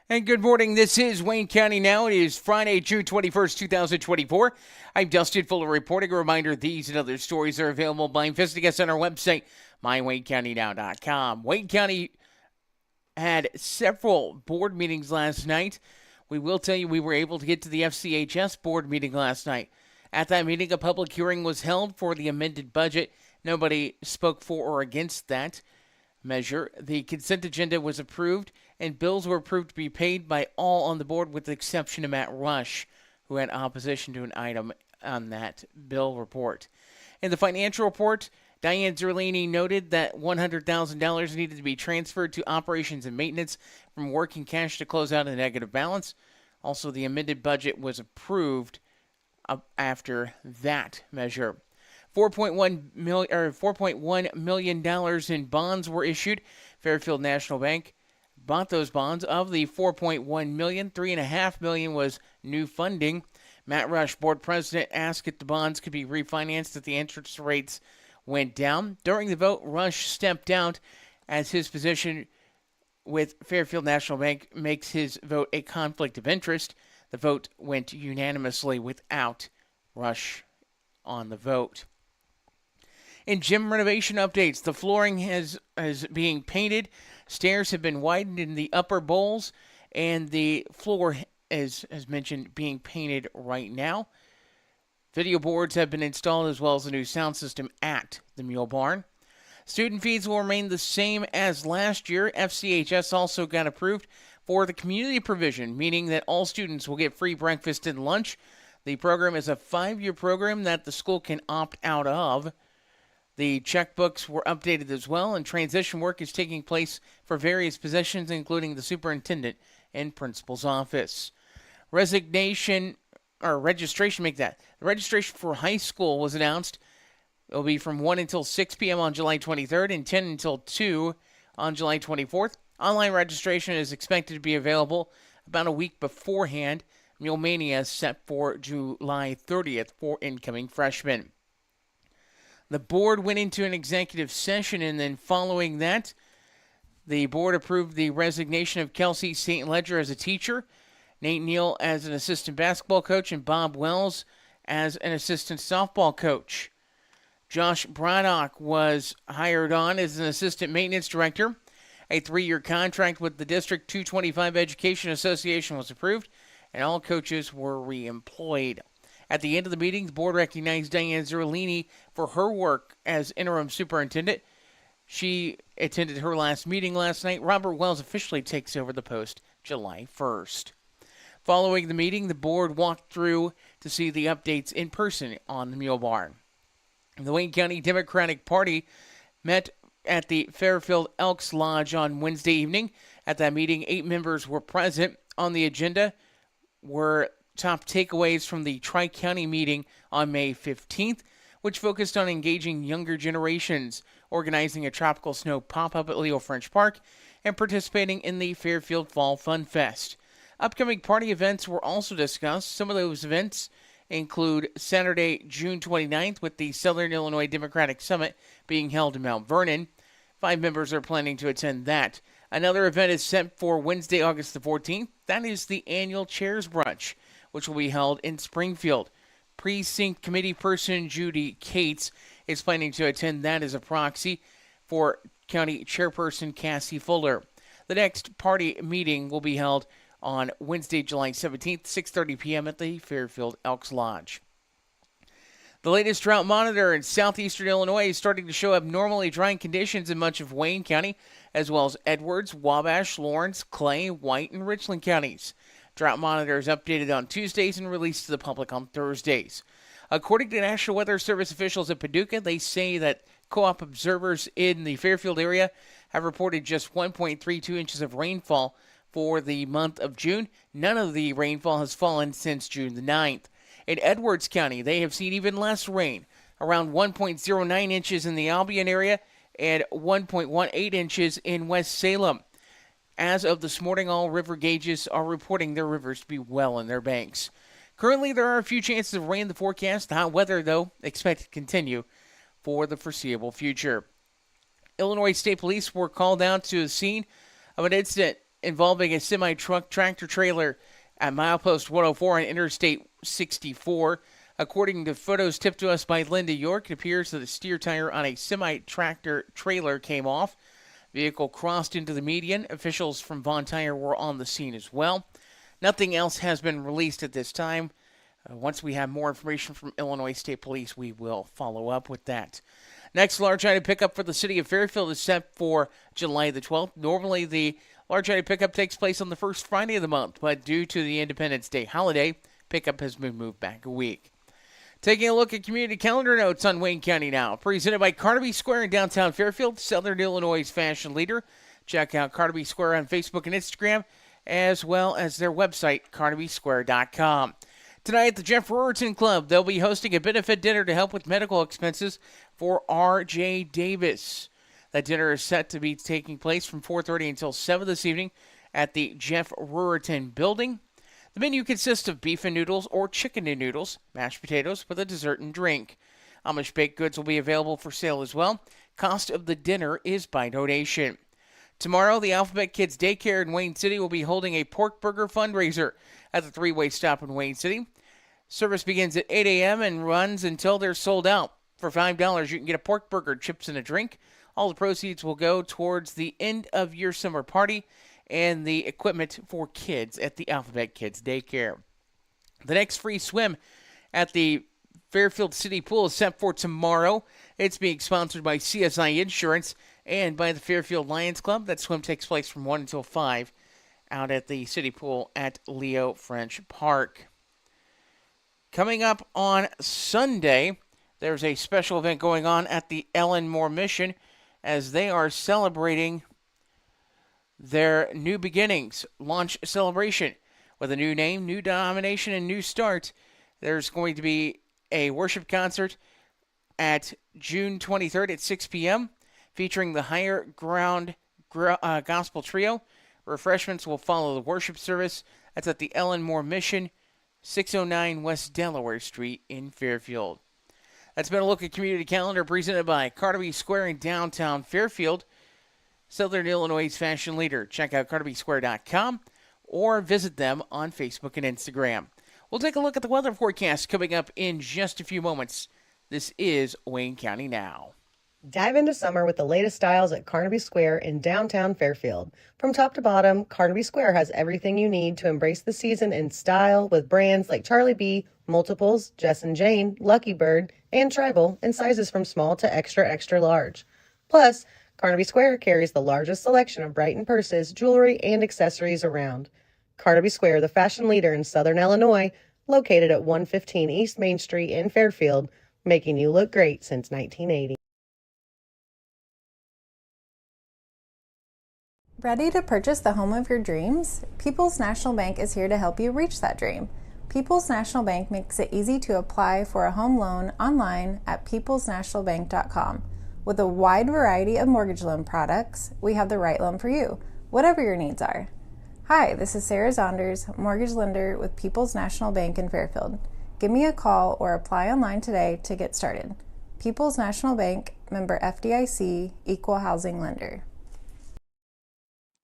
And good morning. This is Wayne County Now. It is Friday, June 21st, 2024. I'm Dustin Fuller reporting. A reminder, these and other stories are available by visiting us on our website, mywaynecountynow.com. Wayne County had several board meetings last night. We will tell you we were able to get to the FCHS board meeting last night. At that meeting, a public hearing was held for the amended budget. Nobody spoke for or against that measure. The consent agenda was approved, and bills were approved to be paid by all on the board with the exception of Matt Rush, who had opposition to an item on that bill report. In the financial report, Diane Zerlini noted that $100,000 needed to be transferred to operations and maintenance from working cash to close out a negative balance. Also, the amended budget was approved after that measure. $4.1 million in bonds were issued. Fairfield National Bank bought those bonds. Of the $4.1 million, $3.5 million was new funding. Matt Rush, board president, asked if the bonds could be refinanced if the interest rates went down. During the vote, Rush stepped out as his position with Fairfield National Bank makes his vote a conflict of interest. The vote went unanimously without Rush on the vote. In gym renovation updates, the flooring is being painted. Stairs have been widened in the upper bowls, and the floor is, as mentioned, being painted right now. Video boards have been installed as well as a new sound system at the Mule Barn. Student fees will remain the same as last year. FCHS also got approved for the community provision, meaning that all students will get free breakfast and lunch. The program is a 5-year program that the school can opt out of. The checkbooks were updated as well, and transition work is taking place for various positions, including the superintendent and principal's office. Registration for high school was announced. It will be from 1 until 6 p.m. on July 23rd and 10 until 2 on July 24th. Online registration is expected to be available about a week beforehand. Mulemania is set for July 30th for incoming freshmen. The board went into an executive session, and then following that, the board approved the resignation of Kelsey St. Ledger as a teacher, Nate Neal as an assistant basketball coach, and Bob Wells as an assistant softball coach. Josh Braddock was hired on as an assistant maintenance director. A 3-year contract with the District 225 Education Association was approved, and all coaches were reemployed. At the end of the meeting, the board recognized Diane Zerlini for her work as interim superintendent. She attended her last meeting last night. Robert Wells officially takes over the post July 1st. Following the meeting, the board walked through to see the updates in person on the Mule Barn. The Wayne County Democratic Party met at the Fairfield Elks Lodge on Wednesday evening. At that meeting, 8 members were present. On the agenda were top takeaways from the Tri-County meeting on May 15th, which focused on engaging younger generations, organizing a tropical snow pop-up at Leo French Park, and participating in the Fairfield Fall Fun Fest. Upcoming party events were also discussed. Some of those events include Saturday, June 29th, with the Southern Illinois Democratic Summit being held in Mount Vernon. 5 members are planning to attend that. Another event is set for Wednesday, August the 14th. That is the annual Chairs Brunch, which will be held in Springfield. Precinct Committee person Judy Cates is planning to attend that as a proxy for County Chairperson Cassie Fuller. The next party meeting will be held on Wednesday, July 17th, 6:30 p.m. at the Fairfield Elks Lodge. The latest drought monitor in southeastern Illinois is starting to show abnormally dry conditions in much of Wayne County, as well as Edwards, Wabash, Lawrence, Clay, White, and Richland counties. Drought monitor is updated on Tuesdays and released to the public on Thursdays. According to National Weather Service officials at Paducah, they say that co-op observers in the Fairfield area have reported just 1.32 inches of rainfall for the month of June. None of the rainfall has fallen since June the 9th. In Edwards County, they have seen even less rain, around 1.09 inches in the Albion area and 1.18 inches in West Salem. As of this morning, all river gauges are reporting their rivers to be well in their banks. Currently, there are a few chances of rain in the forecast. The hot weather, though, expected to continue for the foreseeable future. Illinois State Police were called out to the scene of an incident involving a semi-truck tractor trailer at milepost 104 on Interstate 64. According to photos tipped to us by Linda York, it appears that the steer tire on a semi-tractor trailer came off. Vehicle crossed into the median. Officials from Vaughn Tire were on the scene as well. Nothing else has been released at this time. Once we have more information from Illinois State Police, we will follow up with that. Next large item pickup for the city of Fairfield is set for July the 12th. Normally, the large item pickup takes place on the first Friday of the month, but due to the Independence Day holiday, pickup has been moved back a week. Taking a look at community calendar notes on Wayne County now. Presented by Carnaby Square in downtown Fairfield, Southern Illinois' fashion leader. Check out Carnaby Square on Facebook and Instagram, as well as their website, carnabysquare.com. Tonight at the Jeff Ruritan Club, they'll be hosting a benefit dinner to help with medical expenses for R.J. Davis. That dinner is set to be taking place from 4:30 until 7 this evening at the Jeff Ruritan Building. The menu consists of beef and noodles or chicken and noodles, mashed potatoes with a dessert and drink. Amish baked goods will be available for sale as well. Cost of the dinner is by donation. Tomorrow, the Alphabet Kids Daycare in Wayne City will be holding a pork burger fundraiser at the three-way stop in Wayne City. Service begins at 8 a.m. and runs until they're sold out. For $5, you can get a pork burger, chips, and a drink. All the proceeds will go towards the end-of-year summer party and the equipment for kids at the Alphabet Kids Daycare. The next free swim at the Fairfield City Pool is set for tomorrow. It's being sponsored by CSI Insurance and by the Fairfield Lions Club. That swim takes place from 1 until 5 out at the City Pool at Leo French Park. Coming up on Sunday, there's a special event going on at the Ellen Moore Mission as they are celebrating their New Beginnings launch celebration. With a new name, new denomination, and new start, there's going to be a worship concert at June 23rd at 6 p.m. featuring the Higher Ground Gospel Trio. Refreshments will follow the worship service. That's at the Ellen Moore Mission, 609 West Delaware Street in Fairfield. That's been a look at community calendar presented by Carnaby Square in downtown Fairfield, Southern Illinois' fashion leader. Check out carnabysquare.com or visit them on Facebook and Instagram. We'll take a look at the weather forecast coming up in just a few moments. This is Wayne County Now. Dive into summer with the latest styles at Carnaby Square in downtown Fairfield. From top to bottom, Carnaby Square has everything you need to embrace the season in style with brands like Charlie B, Multiples, Jess and Jane, Lucky Bird, and Tribal in sizes from small to extra, extra large. Plus, Carnaby Square carries the largest selection of Brighton purses, jewelry, and accessories around. Carnaby Square, the fashion leader in Southern Illinois, located at 115 East Main Street in Fairfield, making you look great since 1980. Ready to purchase the home of your dreams? People's National Bank is here to help you reach that dream. People's National Bank makes it easy to apply for a home loan online at peoplesnationalbank.com. With a wide variety of mortgage loan products, we have the right loan for you, whatever your needs are. Hi, this is Sarah Zonders, mortgage lender with People's National Bank in Fairfield. Give me a call or apply online today to get started. People's National Bank, member FDIC, equal housing lender.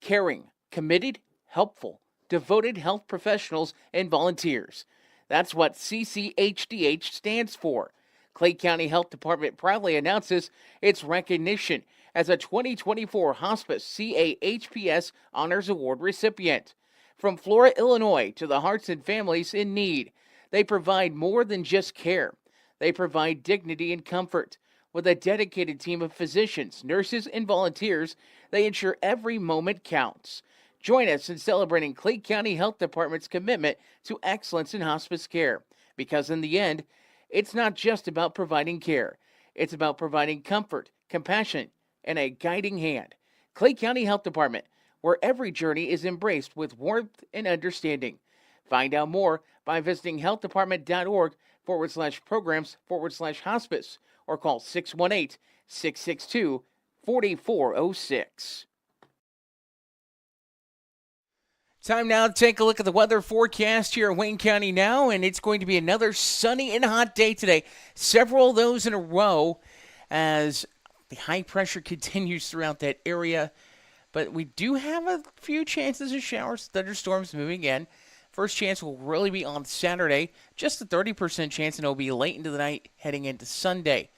Caring, committed, helpful, devoted health professionals and volunteers. That's what CCHDH stands for. Clay County Health Department proudly announces its recognition as a 2024 Hospice CAHPS Honors Award recipient. From Flora, Illinois to the hearts and families in need, they provide more than just care. They provide dignity and comfort. With a dedicated team of physicians, nurses, and volunteers, they ensure every moment counts. Join us in celebrating Clay County Health Department's commitment to excellence in hospice care. Because in the end, it's not just about providing care. It's about providing comfort, compassion, and a guiding hand. Clay County Health Department, where every journey is embraced with warmth and understanding. Find out more by visiting healthdepartment.org/programs/hospice or call 618-662-4406. Time now to take a look at the weather forecast here in Wayne County now, and it's going to be another sunny and hot day today. Several of those in a row as the high pressure continues throughout that area. but we do have a few chances of showers, thunderstorms moving in. First chance will really be on Saturday, just a 30% chance, and it'll be late into the night heading into Sunday.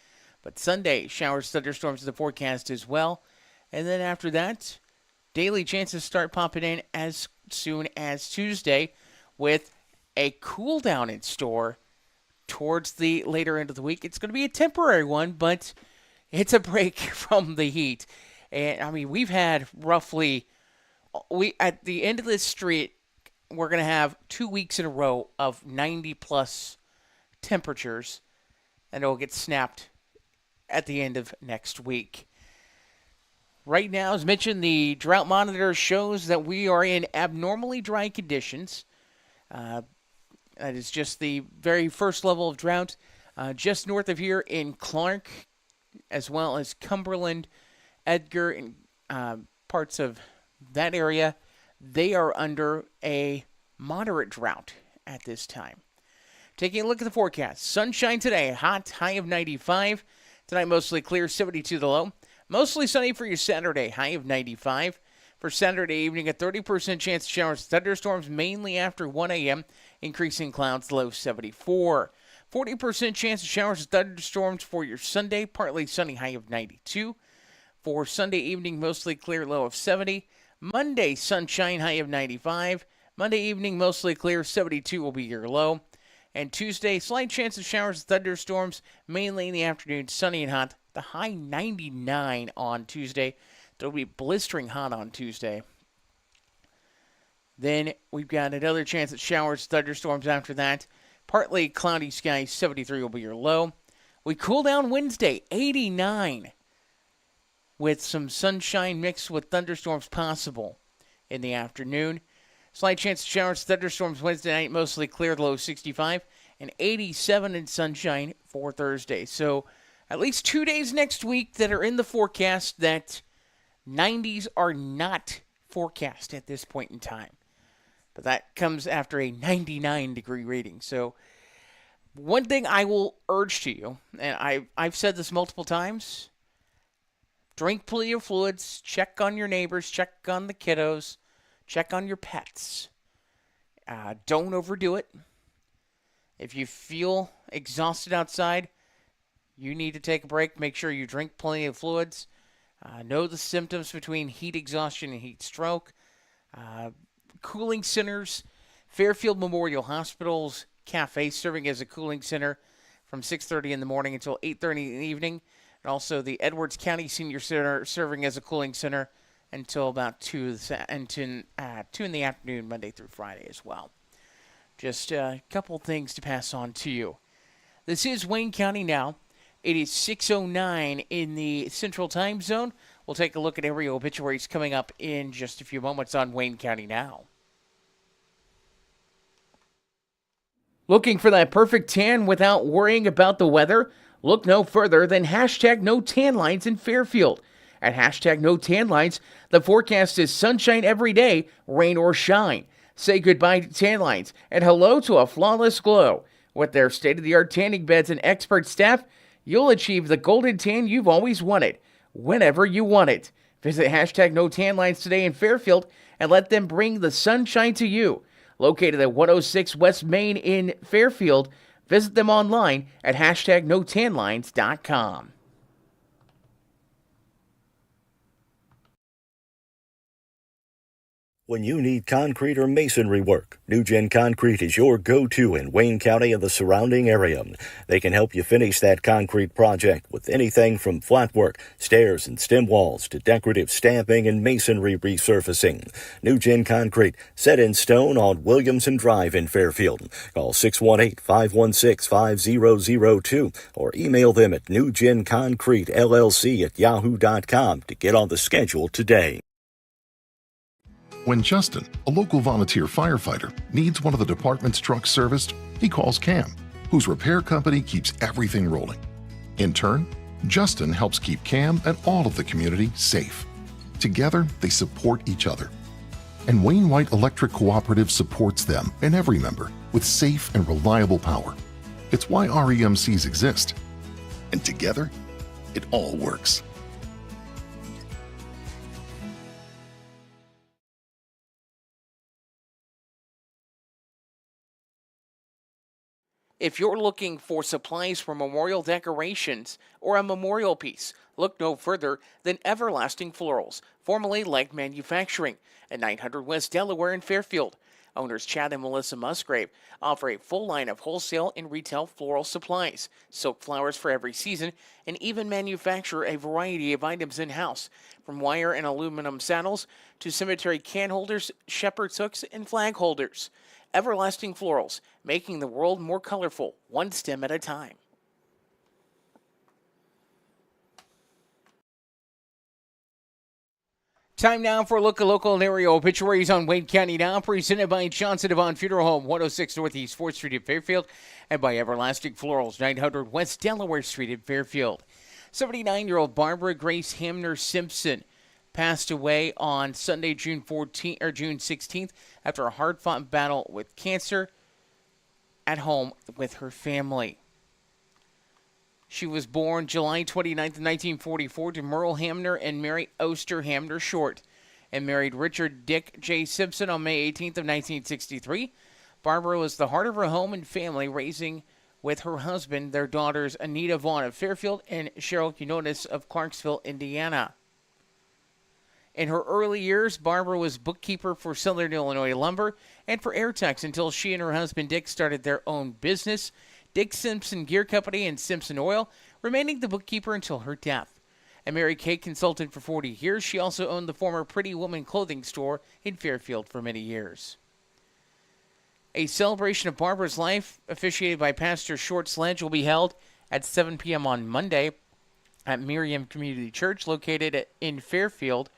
But Sunday, showers, thunderstorms in the forecast as well. And then after that, daily chances start popping in as soon as Tuesday with a cool down in store towards the later end of the week. It's going to be a temporary one, but it's a break from the heat. And I mean, we've had roughly, at the end of this street, we're going to have 2 weeks in a row of 90 plus temperatures, and it'll get snapped at the end of next week. Right now, as mentioned, the drought monitor shows that we are in abnormally dry conditions. That is just the very first level of drought. Just north of here in Clark, as well as Cumberland, Edgar, and parts of that area, they are under a moderate drought at this time. Taking a look at the forecast. Sunshine today, hot, high of 95. Tonight, mostly clear, 72 the low. Mostly sunny for your Saturday, high of 95. For Saturday evening, a 30% chance of showers and thunderstorms, mainly after 1 a.m., increasing clouds, low 74. 40% chance of showers and thunderstorms for your Sunday, partly sunny, high of 92. For Sunday evening, mostly clear, low of 70. Monday, sunshine, high of 95. Monday evening, mostly clear, 72 will be your low. And Tuesday, slight chance of showers and thunderstorms, mainly in the afternoon, sunny and hot. The high 99 on Tuesday. It'll be blistering hot on Tuesday. Then we've got another chance at showers, thunderstorms after that. Partly cloudy skies, 73 will be your low. We cool down Wednesday, 89. With some sunshine mixed with thunderstorms possible in the afternoon. Slight chance of showers, thunderstorms Wednesday night, mostly clear, low 65. And 87 in sunshine for Thursday. So at least 2 days next week that are in the forecast that 90s are not forecast at this point in time. But that comes after a 99-degree reading. So one thing I will urge to you, and I've said this multiple times, drink plenty of fluids, check on your neighbors, check on the kiddos, check on your pets. Don't overdo it. If you feel exhausted outside, you need to take a break. Make sure you drink plenty of fluids. Know the symptoms between heat exhaustion and heat stroke. Cooling centers, Fairfield Memorial Hospital's cafe serving as a cooling center from 6:30 in the morning until 8:30 in the evening. And also the Edwards County Senior Center serving as a cooling center until about 2 in the afternoon, Monday through Friday as well. Just a couple things to pass on to you. This is Wayne County Now. It is 6:09 in the Central Time Zone. We'll take a look at area obituaries coming up in just a few moments on Wayne County Now. Looking for that perfect tan without worrying about the weather? Look no further than hashtag No Tan Lines in Fairfield. At hashtag No Tan Lines, the forecast is sunshine every day, rain or shine. Say goodbye to tan lines and hello to a flawless glow. With their state-of-the-art tanning beds and expert staff, you'll achieve the golden tan you've always wanted, whenever you want it. Visit hashtag No Tan Lines today in Fairfield and let them bring the sunshine to you. Located at 106 West Main in Fairfield, visit them online at hashtag NoTanLines.com. When you need concrete or masonry work, NewGen Concrete is your go-to in Wayne County and the surrounding area. They can help you finish that concrete project with anything from flat work, stairs and stem walls to decorative stamping and masonry resurfacing. NewGen Concrete, set in stone on Williamson Drive in Fairfield. Call 618-516-5002 or email them at newgenconcretellc@yahoo.com to get on the schedule today. When Justin, a local volunteer firefighter, needs one of the department's trucks serviced, he calls Cam, whose repair company keeps everything rolling. In turn, Justin helps keep Cam and all of the community safe. Together, they support each other. And Wayne White Electric Cooperative supports them and every member with safe and reliable power. It's why REMCs exist. And together, it all works. If you're looking for supplies for memorial decorations or a memorial piece, look no further than Everlasting Florals, formerly Leg Manufacturing, at 900 West Delaware in Fairfield. Owners Chad and Melissa Musgrave offer a full line of wholesale and retail floral supplies, silk flowers for every season, and even manufacture a variety of items in-house, from wire and aluminum saddles to cemetery can holders, shepherd's hooks, and flag holders. Everlasting Florals, making the world more colorful, one stem at a time. Time now for a look at local and area obituaries on Wayne County Now, presented by Johnson Devon Funeral Home, 106 Northeast 4th Street in Fairfield, and by Everlasting Florals, 900 West Delaware Street in Fairfield. 79-year-old Barbara Grace Hamner Simpson passed away on Sunday, June 16th, after a hard-fought battle with cancer at home with her family. She was born July 29th, 1944 to Merle Hamner and Mary Oster Hamner Short, and married Richard Dick J. Simpson on May 18th of 1963. Barbara was the heart of her home and family, raising with her husband their daughters Anita Vaughn of Fairfield and Cheryl Quinones of Clarksville, Indiana. In her early years, Barbara was bookkeeper for Southern Illinois Lumber and for Airtex until she and her husband Dick started their own business, Dick Simpson Gear Company and Simpson Oil, remaining the bookkeeper until her death. A Mary Kay consultant for 40 years, she also owned the former Pretty Woman clothing store in Fairfield for many years. A celebration of Barbara's life, officiated by Pastor Short Sledge, will be held at 7 p.m. on Monday at Miriam Community Church, located in Fairfield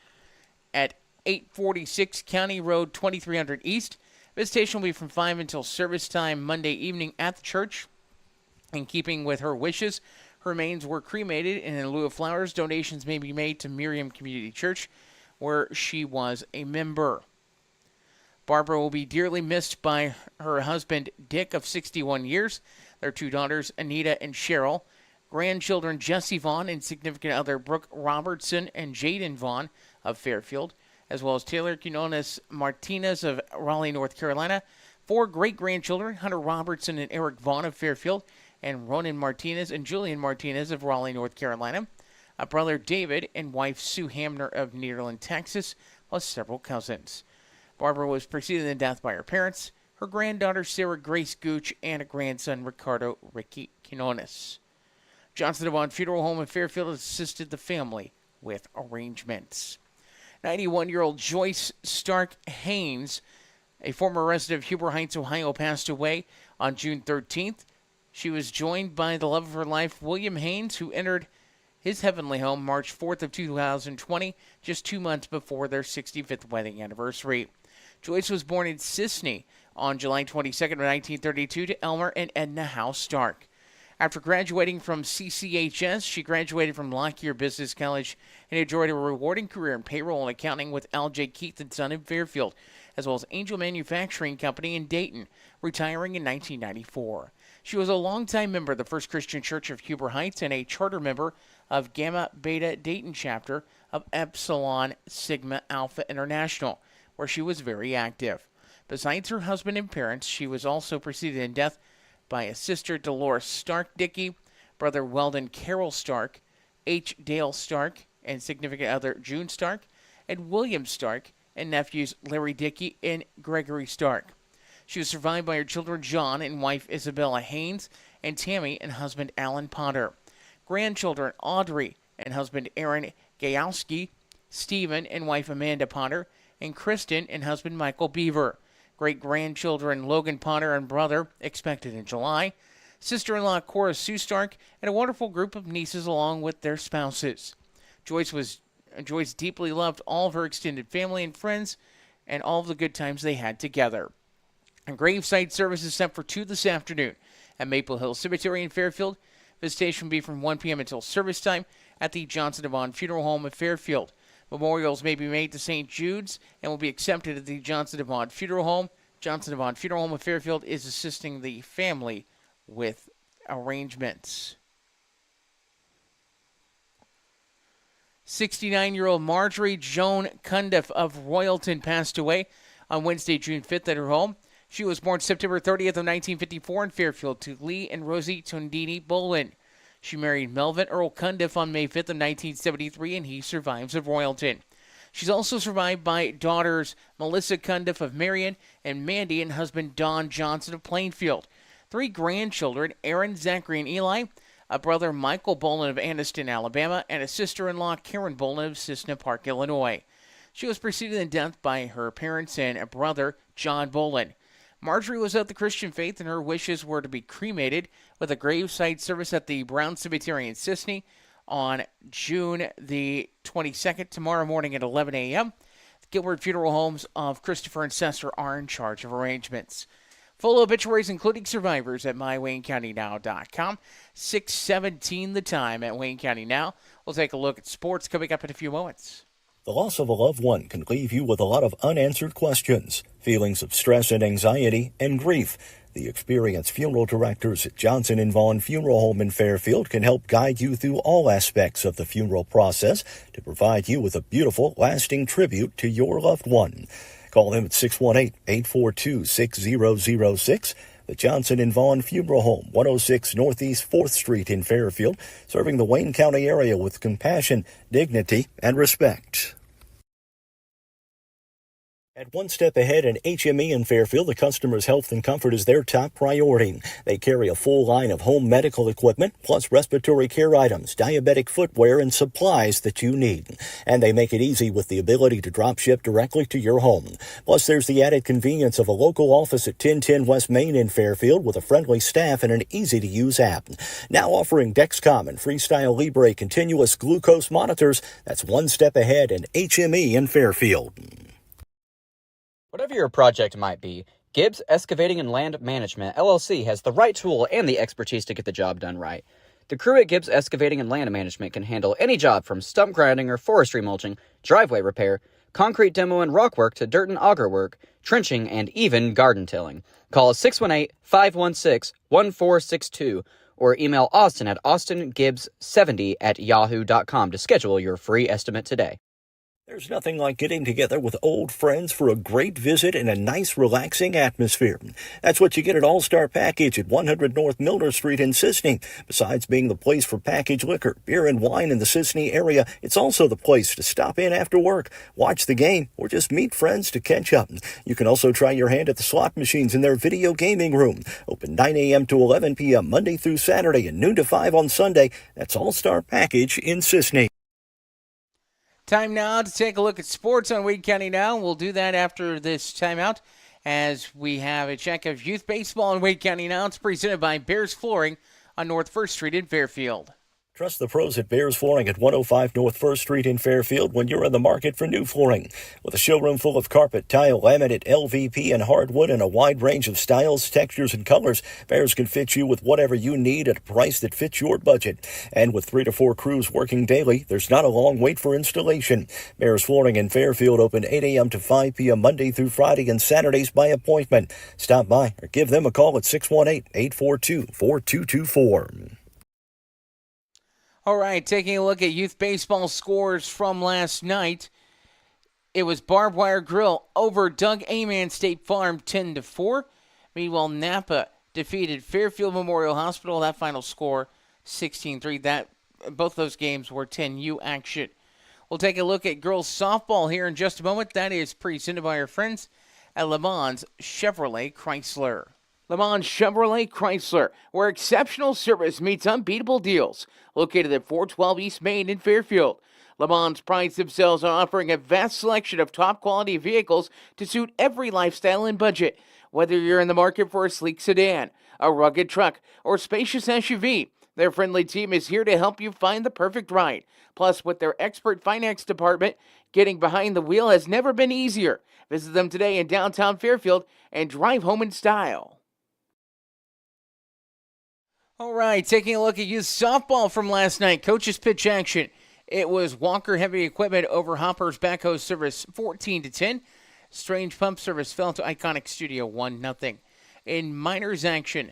at 846 County Road 2300 East. Visitation will be from 5 until service time Monday evening at the church. In keeping with her wishes, her remains were cremated, and in lieu of flowers, donations may be made to Miriam Community Church, where she was a member. Barbara will be dearly missed by her husband, Dick, of 61 years, their two daughters, Anita and Cheryl, grandchildren Jesse Vaughn and significant other Brooke Robertson and Jaden Vaughn of Fairfield, as well as Taylor Quinones Martinez of Raleigh, North Carolina, 4 great-grandchildren, Hunter Robertson and Eric Vaughn of Fairfield, and Ronan Martinez and Julian Martinez of Raleigh, North Carolina, a brother David and wife Sue Hamner of Nederland, Texas, plus several cousins. Barbara was preceded in death by her parents, her granddaughter Sarah Grace Gooch, and a grandson Ricardo Ricky Quinones. Johnson Devon Funeral Home in Fairfield assisted the family with arrangements. 91-year-old Joyce Stark Haynes, a former resident of Huber Heights, Ohio, passed away on June 13th. She was joined by the love of her life, William Haynes, who entered his heavenly home March 4th of 2020, just 2 months before their 65th wedding anniversary. Joyce was born in Sisney on July 22nd of 1932 to Elmer and Edna Howe Stark. After graduating from CCHS, she graduated from Lockyer Business College and enjoyed a rewarding career in payroll and accounting with L.J. Keith & Son in Fairfield, as well as Angel Manufacturing Company in Dayton, retiring in 1994. She was a longtime member of the First Christian Church of Huber Heights and a charter member of Gamma Beta Dayton chapter of Epsilon Sigma Alpha International, where she was very active. Besides her husband and parents, she was also preceded in death by a sister, Dolores Stark Dickey, brother Weldon Carroll Stark, H. Dale Stark, and significant other June Stark, and William Stark, and nephews Larry Dickey and Gregory Stark. She was survived by her children John and wife Isabella Haynes, and Tammy and husband Alan Potter. Grandchildren Audrey and husband Aaron Gayowski, Stephen and wife Amanda Potter, and Kristen and husband Michael Beaver. Great-grandchildren Logan Potter and brother, expected in July. Sister-in-law Cora Sue Stark, and a wonderful group of nieces along with their spouses. Joyce deeply loved all of her extended family and friends and all of the good times they had together. A graveside service is set for 2 this afternoon at Maple Hill Cemetery in Fairfield. Visitation will be from 1 p.m. until service time at the Johnson Devon Funeral Home in Fairfield. Memorials may be made to St. Jude's and will be accepted at the Johnson Devon Funeral Home. Johnson Devon Funeral Home of Fairfield is assisting the family with arrangements. 69-year-old Marjorie Joan Cundiff of Royalton passed away on Wednesday, June 5th at her home. She was born September 30th of 1954 in Fairfield to Lee and Rosie Tondini Bolin. She married Melvin Earl Cundiff on May 5th of 1973, and he survives of Royalton. She's also survived by daughters Melissa Cundiff of Marion and Mandy and husband Don Johnson of Plainfield. 3 grandchildren, Aaron, Zachary, and Eli, a brother Michael Bolin of Anniston, Alabama, and a sister-in-law Karen Bolin of Cissna Park, Illinois. She was preceded in death by her parents and a brother, John Bolin. Marjorie was of the Christian faith, and her wishes were to be cremated with a graveside service at the Brown Cemetery in Sisney on June the 22nd, tomorrow morning at 11 a.m. The Gilbert Funeral Homes of Christopher and Cessor are in charge of arrangements. Full obituaries, including survivors, at mywaynecountynow.com. 6:17 the time at Wayne County Now. We'll take a look at sports coming up in a few moments. The loss of a loved one can leave you with a lot of unanswered questions, feelings of stress and anxiety, and grief. The experienced funeral directors at Johnson & Vaughn Funeral Home in Fairfield can help guide you through all aspects of the funeral process to provide you with a beautiful, lasting tribute to your loved one. Call them at 618-842-6006. The Johnson & Vaughn Funeral Home, 106 Northeast 4th Street in Fairfield, serving the Wayne County area with compassion, dignity, and respect. At One Step Ahead and HME in Fairfield, the customer's health and comfort is their top priority. They carry a full line of home medical equipment, plus respiratory care items, diabetic footwear, and supplies that you need. And they make it easy with the ability to drop ship directly to your home. Plus, there's the added convenience of a local office at 1010 West Main in Fairfield with a friendly staff and an easy-to-use app. Now offering Dexcom and Freestyle Libre continuous glucose monitors. That's One Step Ahead and HME in Fairfield. Whatever your project might be, Gibbs Excavating and Land Management, LLC, has the right tool and the expertise to get the job done right. The crew at Gibbs Excavating and Land Management can handle any job from stump grinding or forestry mulching, driveway repair, concrete demo and rock work to dirt and auger work, trenching, and even garden tilling. Call 618-516-1462 or email Austin at austingibbs70@yahoo.com to schedule your free estimate today. There's nothing like getting together with old friends for a great visit in a nice, relaxing atmosphere. That's what you get at All-Star Package at 100 North Milner Street in Sisney. Besides being the place for packaged liquor, beer, and wine in the Sisney area, it's also the place to stop in after work, watch the game, or just meet friends to catch up. You can also try your hand at the slot machines in their video gaming room. Open 9 a.m. to 11 p.m. Monday through Saturday and noon to 5 on Sunday. That's All-Star Package in Sisney. Time now to take a look at sports on Wayne County Now. We'll do that after this timeout as we have a check of youth baseball in Wayne County Now. It's presented by Bears Flooring on North 1st Street in Fairfield. Trust the pros at Bears Flooring at 105 North 1st Street in Fairfield when you're in the market for new flooring. With a showroom full of carpet, tile, laminate, LVP, and hardwood and a wide range of styles, textures, and colors, Bears can fit you with whatever you need at a price that fits your budget. And with 3 to 4 crews working daily, there's not a long wait for installation. Bears Flooring in Fairfield open 8 a.m. to 5 p.m. Monday through Friday and Saturdays by appointment. Stop by or give them a call at 618-842-4224. All right, taking a look at youth baseball scores from last night. It was Barbed Wire Grill over Doug Aman State Farm 10-4. Meanwhile, Napa defeated Fairfield Memorial Hospital. That final score 16-3. Both those games were 10U action. We'll take a look at girls softball here in just a moment. That is presented by our friends at Le Mans Chevrolet Chrysler. Le Mans Chevrolet Chrysler, where exceptional service meets unbeatable deals. Located at 412 East Main in Fairfield. Le Mans prides themselves on offering a vast selection of top-quality vehicles to suit every lifestyle and budget. Whether you're in the market for a sleek sedan, a rugged truck, or spacious SUV, their friendly team is here to help you find the perfect ride. Plus, with their expert finance department, getting behind the wheel has never been easier. Visit them today in downtown Fairfield and drive home in style. All right, taking a look at youth softball from last night. Coach's pitch action. It was Walker Heavy Equipment over Hopper's Backhoe Service 14-10. Strange Pump Service fell to Iconic Studio 1-0. In minors action,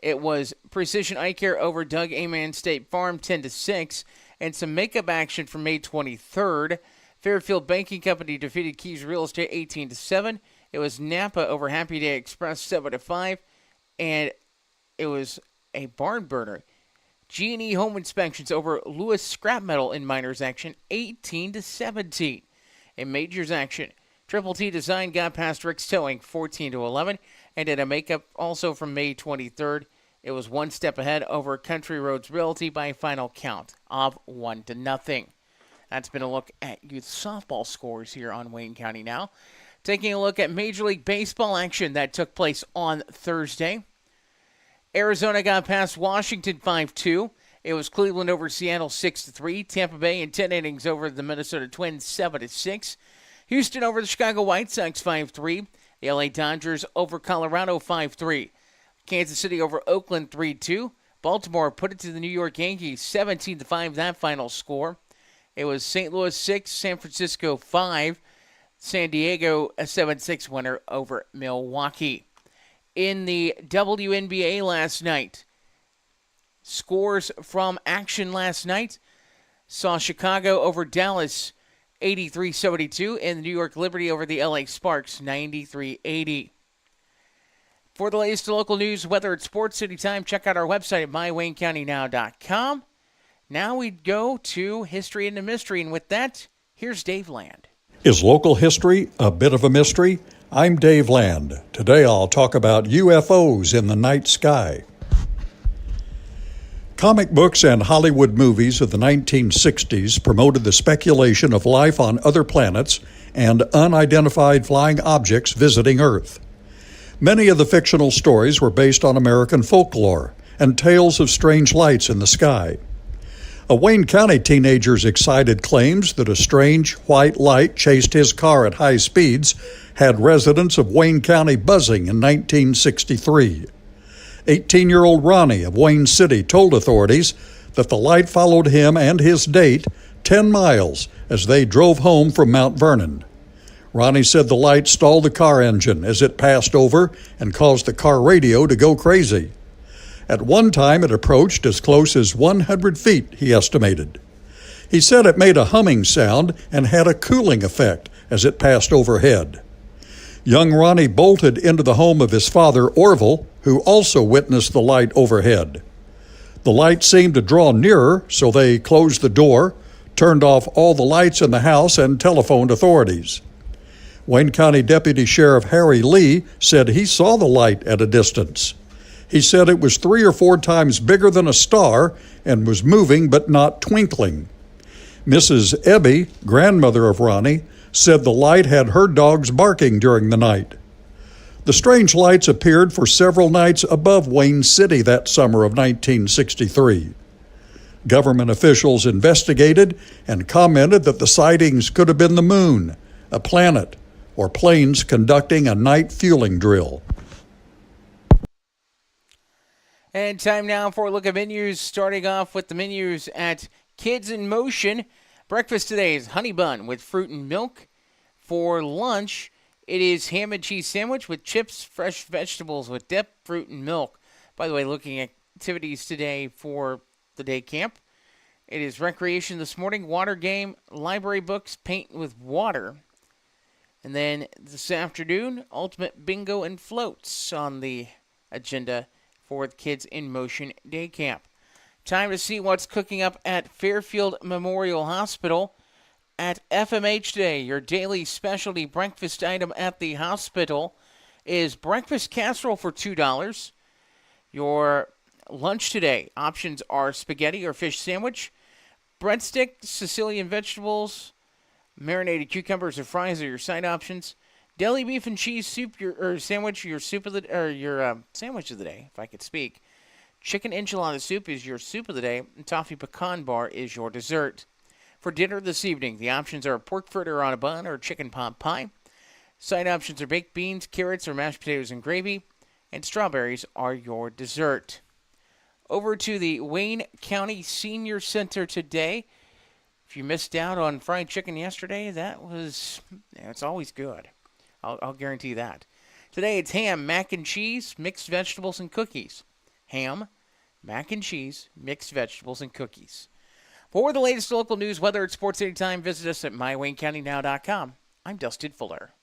it was Precision Eye Care over Doug Aman State Farm 10-6. And some makeup action from May 23rd. Fairfield Banking Company defeated Keys Real Estate 18-7. It was Napa over Happy Day Express 7-5, and it was a barn burner. G&E Home Inspections over Lewis Scrap Metal in minors action 18-17. In majors action, Triple T Design got past Rick's Towing 14-11, and in a makeup also from May 23rd, it was one step ahead over Country Roads Realty by a final count of 1-0. That's been a look at youth softball scores here on Wayne County Now. Taking a look at Major League Baseball action that took place on Thursday. Arizona got past Washington 5-2. It was Cleveland over Seattle 6-3. Tampa Bay in 10 innings over the Minnesota Twins 7-6. Houston over the Chicago White Sox 5-3. The LA Dodgers over Colorado 5-3. Kansas City over Oakland 3-2. Baltimore put it to the New York Yankees 17-5, that final score. It was St. Louis 6, San Francisco 5. San Diego a 7-6 winner over Milwaukee. In the WNBA last night, scores from action last night saw Chicago over Dallas 83-72 and the New York Liberty over the LA Sparks 93-80. For the latest local news, weather at Sports City Time, check out our website at mywaynecountynow.com. Now we go to History and the Mystery, and with that, here's Dave Land. Is local history a bit of a mystery? I'm Dave Land. Today I'll talk about UFOs in the night sky. Comic books and Hollywood movies of the 1960s promoted the speculation of life on other planets and unidentified flying objects visiting Earth. Many of the fictional stories were based on American folklore and tales of strange lights in the sky. A Wayne County teenager's excited claims that a strange white light chased his car at high speeds had residents of Wayne County buzzing in 1963. 18-year-old Ronnie of Wayne City told authorities that the light followed him and his date 10 miles as they drove home from Mount Vernon. Ronnie said the light stalled the car engine as it passed over and caused the car radio to go crazy. At one time, it approached as close as 100 feet, he estimated. He said it made a humming sound and had a cooling effect as it passed overhead. Young Ronnie bolted into the home of his father, Orville, who also witnessed the light overhead. The light seemed to draw nearer, so they closed the door, turned off all the lights in the house, and telephoned authorities. Wayne County Deputy Sheriff Harry Lee said he saw the light at a distance. He said it was 3 or 4 times bigger than a star and was moving but not twinkling. Mrs. Ebby, grandmother of Ronnie, said the light had her dogs barking during the night. The strange lights appeared for several nights above Wayne City that summer of 1963. Government officials investigated and commented that the sightings could have been the moon, a planet, or planes conducting a night fueling drill. And time now for a look at menus, starting off with the menus at Kids in Motion. Breakfast today is honey bun with fruit and milk. For lunch, it is ham and cheese sandwich with chips, fresh vegetables with dip, fruit, and milk. By the way, looking at activities today for the day camp, it is recreation this morning, water game, library books, paint with water. And then this afternoon, ultimate bingo and floats on the agenda for the Kids in Motion Day Camp. Time to see what's cooking up at Fairfield Memorial Hospital. At FMH Day, your daily specialty breakfast item at the hospital is breakfast casserole for $2. Your lunch today, options are spaghetti or fish sandwich, breadstick, Sicilian vegetables, marinated cucumbers or fries are your side options. Deli beef and cheese soup, sandwich of the day, if I could speak. Chicken enchilada soup is your soup of the day, and toffee pecan bar is your dessert. For dinner this evening, the options are pork fritter on a bun or chicken pot pie. Side options are baked beans, carrots, or mashed potatoes and gravy, and strawberries are your dessert. Over to the Wayne County Senior Center today. If you missed out on fried chicken yesterday, it's always good. I'll guarantee that. Today it's ham, mac and cheese, mixed vegetables, and cookies. Ham, mac and cheese, mixed vegetables, and cookies. For the latest local news, weather at Sports Anytime, visit us at mywaynecountynow.com. I'm Dustin Fuller.